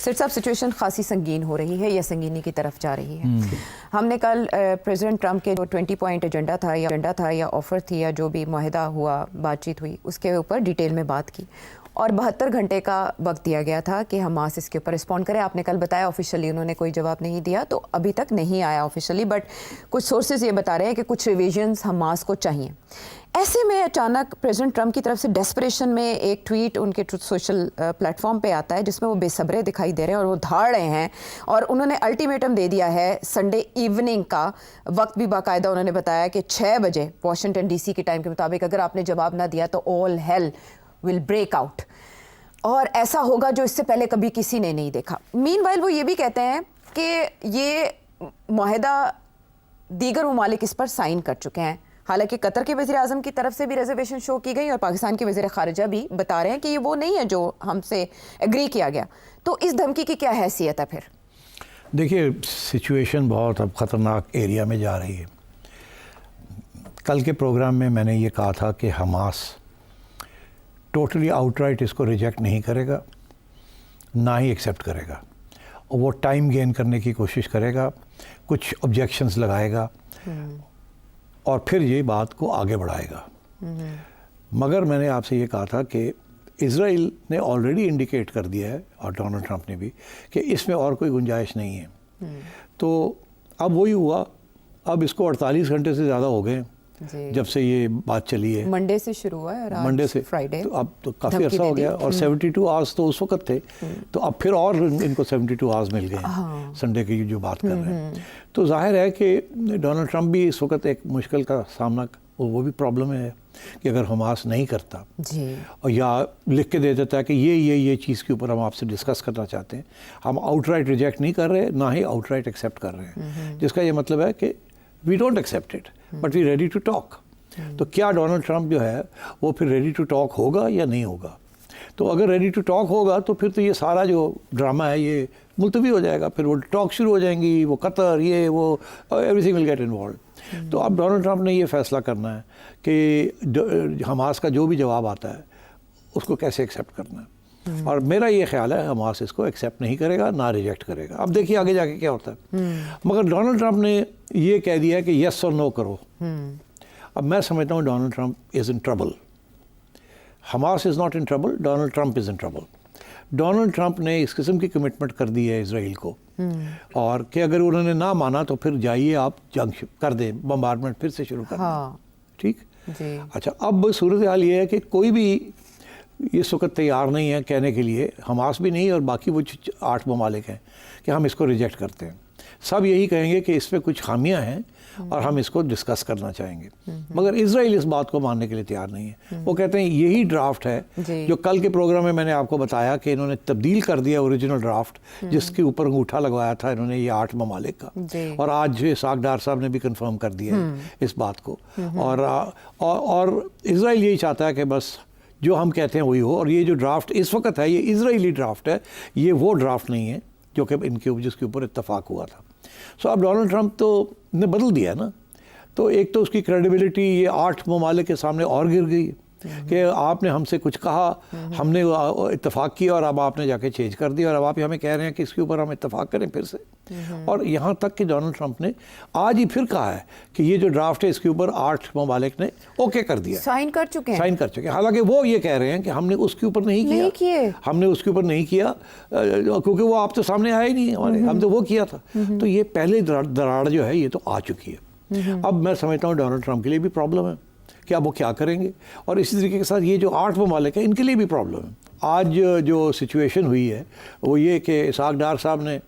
सिर साहब, सिचुएशन खासी संगीन हो रही है या संगीनी की तरफ जा रही है। हमने कल प्रेसिडेंट ट्रंप के जो 20 पॉइंट एजेंडा था या ऑफर थी या जो भी मुआहदा हुआ, बातचीत हुई, उसके ऊपर डिटेल में बात की और 72 घंटे का वक्त दिया गया था कि हमास इसके ऊपर रिस्पॉन्ड करे। आपने कल बताया ऑफिशियली उन्होंने कोई जवाब नहीं दिया, तो अभी तक नहीं आया ऑफिशियली, बट कुछ सोर्सेज ये बता रहे हैं कि कुछ रिविजन्स हमास को चाहिए। ऐसे में अचानक प्रेसिडेंट ट्रंप की तरफ से डेस्परेशन में एक ट्वीट उनके ट्रुथ सोशल प्लेटफॉर्म पे आता है जिसमें वो बेसब्रे दिखाई दे रहे हैं और वो धाड़ रहे हैं और उन्होंने अल्टीमेटम दे दिया है संडे इवनिंग का। वक्त भी बाकायदा उन्होंने बताया कि 6 बजे वाशिंगटन डीसी के टाइम के मुताबिक अगर आपने जवाब ना दिया तो all hell will break out और ऐसा होगा जो इससे पहले कभी किसी ने नहीं देखा। मीनवाइल वो ये भी कहते हैं कि ये मुआहदा दीगर ममालिक इस पर साइन कर चुके हैं। हालांकि कतर के वज़ीर आज़म की तरफ से भी रिजर्वेशन शो की गई और पाकिस्तान के वज़ीर ख़ारिजा भी बता रहे हैं कि ये वो नहीं है जो हमसे एग्री किया गया। तो इस धमकी की क्या हैसियत है फिर? देखिए, सिचुएशन बहुत अब ख़तरनाक एरिया में जा रही है। कल के प्रोग्राम में मैंने ये कहा था कि हमास टोटली आउटराइट इसको रिजेक्ट नहीं करेगा, ना ही एक्सेप्ट करेगा, और वो टाइम गेन करने की कोशिश करेगा, कुछ ऑब्जेक्शंस लगाएगा और फिर ये बात को आगे बढ़ाएगा। मगर मैंने आपसे ये कहा था कि इज़राइल ने ऑलरेडी इंडिकेट कर दिया है और डोनाल्ड ट्रंप ने भी कि इसमें और कोई गुंजाइश नहीं है। तो अब वही हुआ, अब इसको 48 घंटे से ज़्यादा हो गए जब से ये बात चली है। मंडे से शुरू हुआ है और आज मंडे से फ्राइडे, तो अब तो काफ़ी अर्सा हो गया और 72 आवर्स तो उस वक्त थे, तो अब फिर और इनको 72 आवर्स मिल गए हैं संडे की जो बात कर रहे हैं। तो जाहिर है कि डोनाल्ड ट्रंप भी इस वक्त एक मुश्किल का सामना, वो भी प्रॉब्लम है कि अगर हमास नहीं करता जी, और या लिख के दे देता है कि ये चीज़ के ऊपर हम आपसे डिस्कस करना चाहते हैं, हम आउटराइट रिजेक्ट नहीं कर रहे, ना ही आउटराइट एक्सेप्ट कर रहे हैं, जिसका ये मतलब है कि we don't accept it but we ready to talk. तो क्या डोनाल्ड ट्रंप जो है वो फिर रेडी टू टॉक होगा या नहीं होगा? तो अगर रेडी टू टॉक होगा तो फिर तो ये सारा जो ड्रामा है ये मुलतवी हो जाएगा, फिर वो टॉक शुरू हो जाएंगी, वो कतर, ये वो एवरीथिंग विल गेट इन्वॉल्व। तो अब डोनाल्ड ट्रंप ने ये फैसला करना है कि हमास का जो भी जवाब आता है उसको कैसे एक्सेप्ट करना है, और मेरा ये ख्याल है हमास इसको एक्सेप्ट नहीं करेगा, ना रिजेक्ट करेगा। अब देखिए आगे जाके क्या होता है। मगर डोनाल्ड ट्रंप ने ये कह दिया है कि यस और नो करो। अब मैं समझता हूँ Donald Trump is in trouble. Hamas is not in trouble, Donald Trump is in trouble. Donald Trump ने इस किस्म की कमिटमेंट कर दी है इसराइल को, और कि अगर उन्होंने ना माना तो फिर जाइए आप जंग कर दें, बम्बार्डमेंट फिर से शुरू कर दें। ठीक जी। अच्छा, अब सूरत हाल ये है कि कोई भी इस वक्त तैयार नहीं है कहने के लिए, हमास भी नहीं और बाकी वो 8 ममालिक हैं, कि हम इसको रिजेक्ट करते हैं। सब यही कहेंगे कि इसमें कुछ खामियां हैं और हम इसको डिस्कस करना चाहेंगे, मगर इजराइल इस बात को मानने के लिए तैयार नहीं है। वो कहते हैं यही ड्राफ्ट है जो कल के प्रोग्राम में मैंने आपको बताया कि इन्होंने तब्दील कर दिया ओरिजिनल ड्राफ्ट, जिसके ऊपर अंगूठा लगवाया था इन्होंने ये 8 ममालिक का, और आज इसाक डार साहब ने भी कंफर्म कर दिया है इस बात को। और इजराइल यही चाहता है कि बस जो हम कहते हैं वही हो, और ये जो ड्राफ्ट इस वक्त है ये इजराइली ड्राफ्ट है, ये वो ड्राफ्ट नहीं है जो कि इनके जिसके ऊपर इत्तफाक हुआ था। सो अब डोनाल्ड ट्रंप तो ने बदल दिया ना, तो एक तो उसकी क्रेडिबिलिटी ये 8 ममालिक के सामने और गिर गई कि आपने हमसे कुछ कहा, हमने इत्तफाक किया और अब आपने जाके चेंज कर दिया, और अब आप हमें कह रहे हैं कि इसके ऊपर हम इत्तफाक करें फिर से। और यहाँ तक कि डोनाल्ड ट्रंप ने आज ही फिर कहा है कि ये जो ड्राफ्ट है इसके ऊपर 8 ममालिक ने ओके कर दिया, साइन कर चुके हैं। हालांकि वो ये कह रहे हैं कि हमने उसके ऊपर नहीं किया, हमने उसके ऊपर नहीं किया क्योंकि वो आप तो सामने आया ही नहीं हमारे, हम तो वो किया था। तो ये पहले दरार जो है ये तो आ चुकी है। अब मैं समझता हूँ डोनाल्ड ट्रंप के लिए भी प्रॉब्लम है कि अब वो क्या करेंगे, और इसी तरीके के साथ ये जो 8 ममालिक हैं इनके लिए भी प्रॉब्लम है। आज जो सिचुएशन हुई है वो ये कि इसाक डार साहब ने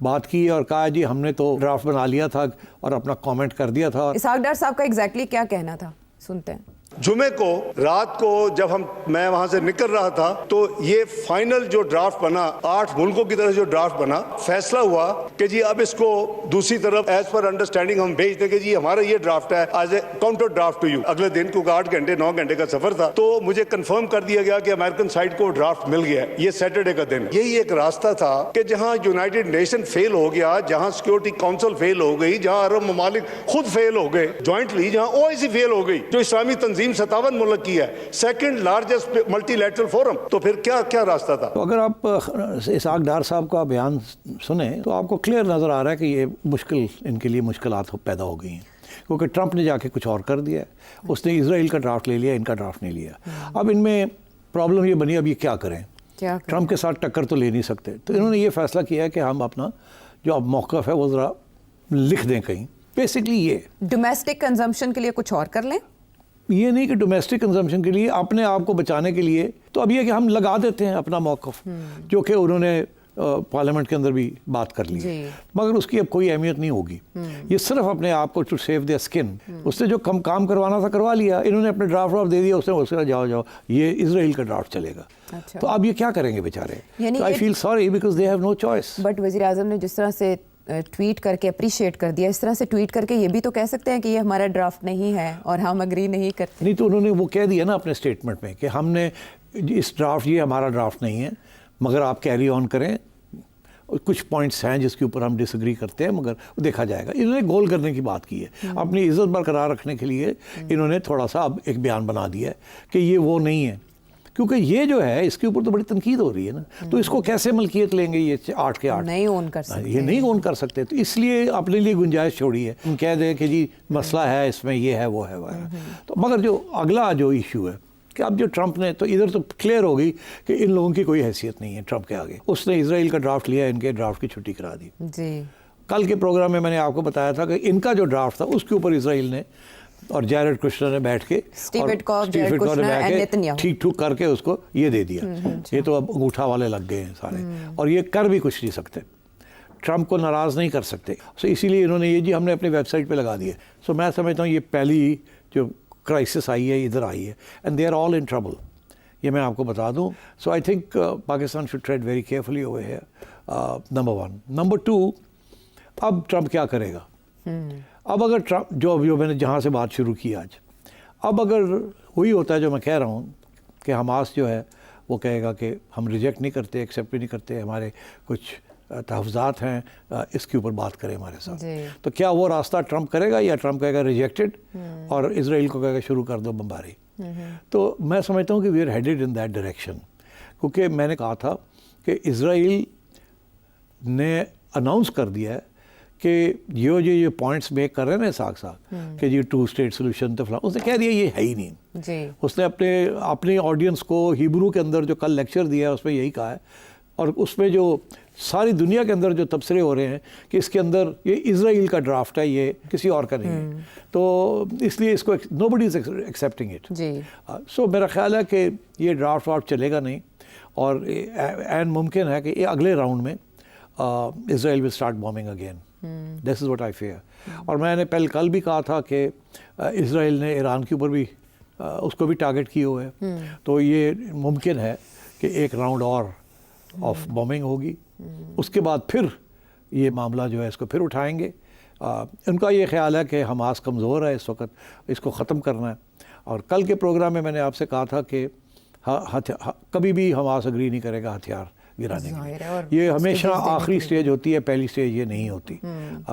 बात की और कहा जी हमने तो ड्राफ्ट बना लिया था और अपना कमेंट कर दिया था। इसाक डार साहब का एग्जैक्टली क्या कहना था, सुनते हैं। जुमे को रात को जब मैं वहां से निकल रहा था तो ये फाइनल जो ड्राफ्ट बना, 8 मुल्कों की तरफ जो ड्राफ्ट बना, फैसला हुआ कि जी अब इसको दूसरी तरफ एज पर अंडरस्टैंडिंग हम भेज दें कि जी हमारा ये ड्राफ्ट है as a counter draft to you. अगले दिन क्योंकि 8 घंटे 9 घंटे का सफर था तो मुझे कंफर्म कर दिया गया कि अमेरिकन साइड को ड्राफ्ट मिल गया। ये सैटरडे का दिन, यही एक रास्ता था कि जहां यूनाइटेड नेशन फेल हो गया, जहां सिक्योरिटी काउंसिल फेल हो गई, जहां अरब ममालिक खुद फेल हो गए ज्वाइंटली, जहां ओआईसी फेल हो गई, जो इस्लामी तंजीम तंजीम 57 मुल्क की है, सेकंड लार्जेस्ट मल्टीलैटरल फोरम, तो फिर क्या क्या रास्ता था? तो अगर आप इसहाक डार साहब का बयान सुने तो आपको क्लियर नज़र आ रहा है कि ये मुश्किल, इनके लिए मुश्किलात पैदा हो गई हैं, क्योंकि ट्रंप ने जाके कुछ और कर दिया है। उसने इजराइल का ड्राफ्ट ले लिया, इनका ड्राफ्ट नहीं लिया। अब इनमें प्रॉब्लम ये बनी, अब ये क्या करें? ट्रंप के साथ टक्कर तो ले नहीं सकते, तो इन्होंने ये फैसला किया है कि हम अपना जो अब मौक़िफ़ है वो ज़रा लिख दें कहीं। बेसिकली ये डोमेस्टिक कंजम्पशन के लिए कुछ और कर लें, ये नहीं कि डोमेस्टिक कंजम्पशन के लिए, अपने आप को बचाने के लिए, तो अब ये कि हम लगा देते हैं अपना मौक़िफ़, जो कि उन्होंने पार्लियामेंट के अंदर भी बात कर ली है, मगर उसकी अब कोई अहमियत नहीं होगी। ये सिर्फ अपने आप को टू सेव देयर स्किन, उससे जो काम करवाना था करवा लिया, इन्होंने अपने ड्राफ्ट दे दिया, उसने जाओ ये इजराइल का ड्राफ्ट चलेगा। अच्छा। तो अब ये क्या करेंगे बेचारे? I feel sorry because they have no choice. But वज़ीर आज़म ने जिस तरह से ट्वीट करके अप्रिशिएट कर दिया, इस तरह से ट्वीट करके ये भी तो कह सकते हैं कि ये हमारा ड्राफ्ट नहीं है और हम अग्री नहीं करते। नहीं, तो उन्होंने वो कह दिया ना अपने स्टेटमेंट में कि हमने इस ड्राफ्ट, ये हमारा ड्राफ्ट नहीं है, मगर आप कैरी ऑन करें, कुछ पॉइंट्स हैं जिसके ऊपर हम डिसएग्री करते हैं, मगर देखा जाएगा। इन्होंने गोल करने की बात की है, अपनी इज्जत बरकरार रखने के लिए इन्होंने थोड़ा सा अब एक बयान बना दिया है कि ये वो नहीं है, क्योंकि ये जो है इसके ऊपर तो बड़ी तनकीद हो रही है ना, तो इसको कैसे मलकियत लेंगे ये 8 के 8? नहीं ओन कर सकते, ये नहीं ओन कर सकते, तो इसलिए अपने लिए गुंजाइश छोड़ी है। हम कह दें कि जी मसला है इसमें, ये है वो है वो है, तो मगर जो अगला जो इशू है कि अब जो ट्रंप ने, तो इधर तो क्लियर हो गई कि इन लोगों की कोई हैसियत नहीं है ट्रंप के आगे। उसने इजराइल का ड्राफ्ट लिया, इनके ड्राफ्ट की छुट्टी करा दी जी। कल के प्रोग्राम में मैंने आपको बताया था कि इनका जो ड्राफ्ट था उसके ऊपर इजराइल ने और जैरेड कुश्नर ने बैठ के ठीक ठूक करके उसको ये दे दिया। ये तो अब अंगूठा वाले लग गए हैं सारे, और ये कर भी कुछ नहीं सकते, ट्रंप को नाराज़ नहीं कर सकते। सो इसीलिए इन्होंने ये जी हमने अपनी वेबसाइट पे लगा दिए। सो मैं समझता हूँ ये पहली जो क्राइसिस आई है इधर आई है, and they are all in trouble, ये मैं आपको बता दूँ। So I think Pakistan should tread very carefully over here, number 1। Number 2, अब ट्रंप क्या करेगा? अब अगर ट्रंप जो मैंने जहाँ से बात शुरू की आज, अब अगर वही होता है जो मैं कह रहा हूँ कि हमास जो है वो कहेगा कि हम रिजेक्ट नहीं करते, एक्सेप्ट भी नहीं करते, हमारे कुछ तहफ़्ज़ात हैं, इसके ऊपर बात करें हमारे साथ, तो क्या वो रास्ता ट्रंप करेगा या ट्रंप कहेगा रिजेक्टेड और इजराइल को कहेगा शुरू कर दो बमबारी? तो मैं समझता हूँ कि we are headed in that direction, क्योंकि मैंने कहा था कि इजराइल ने अनाउंस कर दिया है कि ये पॉइंट्स मेक कर रहे हैं ना साथ कि जी 2 स्टेट सोल्यूशन, तो उसने कह दिया ये है ही नहीं जी। उसने अपने ऑडियंस को हिब्रू के अंदर जो कल लेक्चर दिया है उसमें यही कहा है, और उसमें जो सारी दुनिया के अंदर जो तबसरे हो रहे हैं कि इसके अंदर ये इजराइल का ड्राफ्ट है, ये किसी और का नहीं है, तो इसलिए इसको नोबडी इज एक्सेप्टिंग इट। सो मेरा ख्याल है कि ये ड्राफ्ट चलेगा नहीं, और एंड मुमकिन है कि ये अगले राउंड में Israel will start bombing again. This is what I fair. और मैंने कल भी कहा था कि इजराइल ने ईरान के ऊपर भी उसको भी टारगेट किए हुए है, तो ये मुमकिन है कि एक राउंड और ऑफ बॉम्बिंग होगी, उसके बाद फिर ये मामला जो है इसको फिर उठाएंगे। उनका ये ख्याल है कि हमास कमज़ोर है इस वक्त, इसको ख़त्म करना है। और कल के प्रोग्राम में मैंने आपसे कहा था कि कभी भी हमास अग्री नहीं करेगा हथियार गिराने के लिए, ये हमेशा आखिरी स्टेज होती है, पहली स्टेज ये नहीं होती।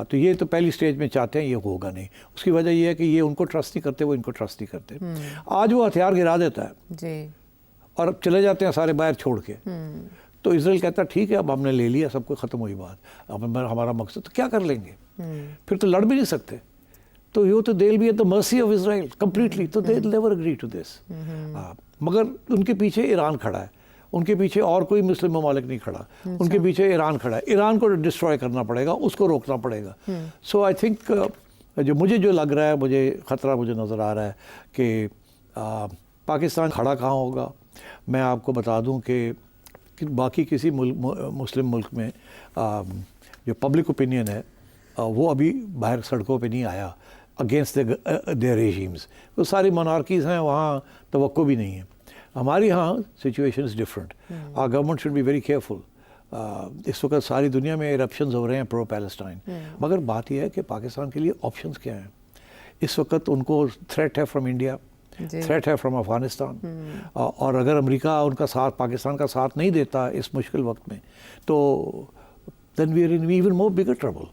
तो ये तो पहली स्टेज में चाहते हैं, ये होगा नहीं। उसकी वजह ये है कि ये उनको ट्रस्ट नहीं करते, वो इनको ट्रस्ट नहीं करते। आज वो हथियार गिरा देता है जी, और चले जाते हैं सारे बाहर छोड़ के, तो इजराइल कहता है ठीक है अब हमने ले लिया, सब कुछ ख़त्म हुई बात, अब हमारा मकसद, तो क्या कर लेंगे? फिर तो लड़ भी नहीं सकते। तो ये तो they will be at the mercy of Israel completely, तो they never agree to this. मगर उनके पीछे ईरान खड़ा है, उनके पीछे और कोई मुस्लिम ममालिक नहीं खड़ा, उनके पीछे ईरान खड़ा है। ईरान को डिस्ट्रॉय करना पड़ेगा, उसको रोकना पड़ेगा। सो आई थिंक मुझे जो लग रहा है, मुझे ख़तरा मुझे नज़र आ रहा है कि पाकिस्तान खड़ा कहाँ होगा। मैं आपको बता दूं कि बाकी किसी मुस्लिम मुल्क में जो पब्लिक ओपिनियन है वो अभी बाहर सड़कों पे नहीं आया अगेंस्ट देयर रेजीम्स। तो सारी मोनार्कीज़ हैं, वहाँ तवक्को भी नहीं है। हमारे यहाँ situation is different. Our government should be very careful. इस वक्त सारी दुनिया में इरप्शंस हो रहे हैं प्रो पैलेस्टाइन, मगर बात यह है कि पाकिस्तान के लिए ऑप्शंस क्या हैं। इस वक्त उनको थ्रेट है फ्रॉम इंडिया, थ्रेट है फ्रॉम अफ़गानिस्तान, और अगर अमेरिका उनका साथ, पाकिस्तान का साथ नहीं देता इस मुश्किल वक्त में, तो then we are in even more bigger trouble.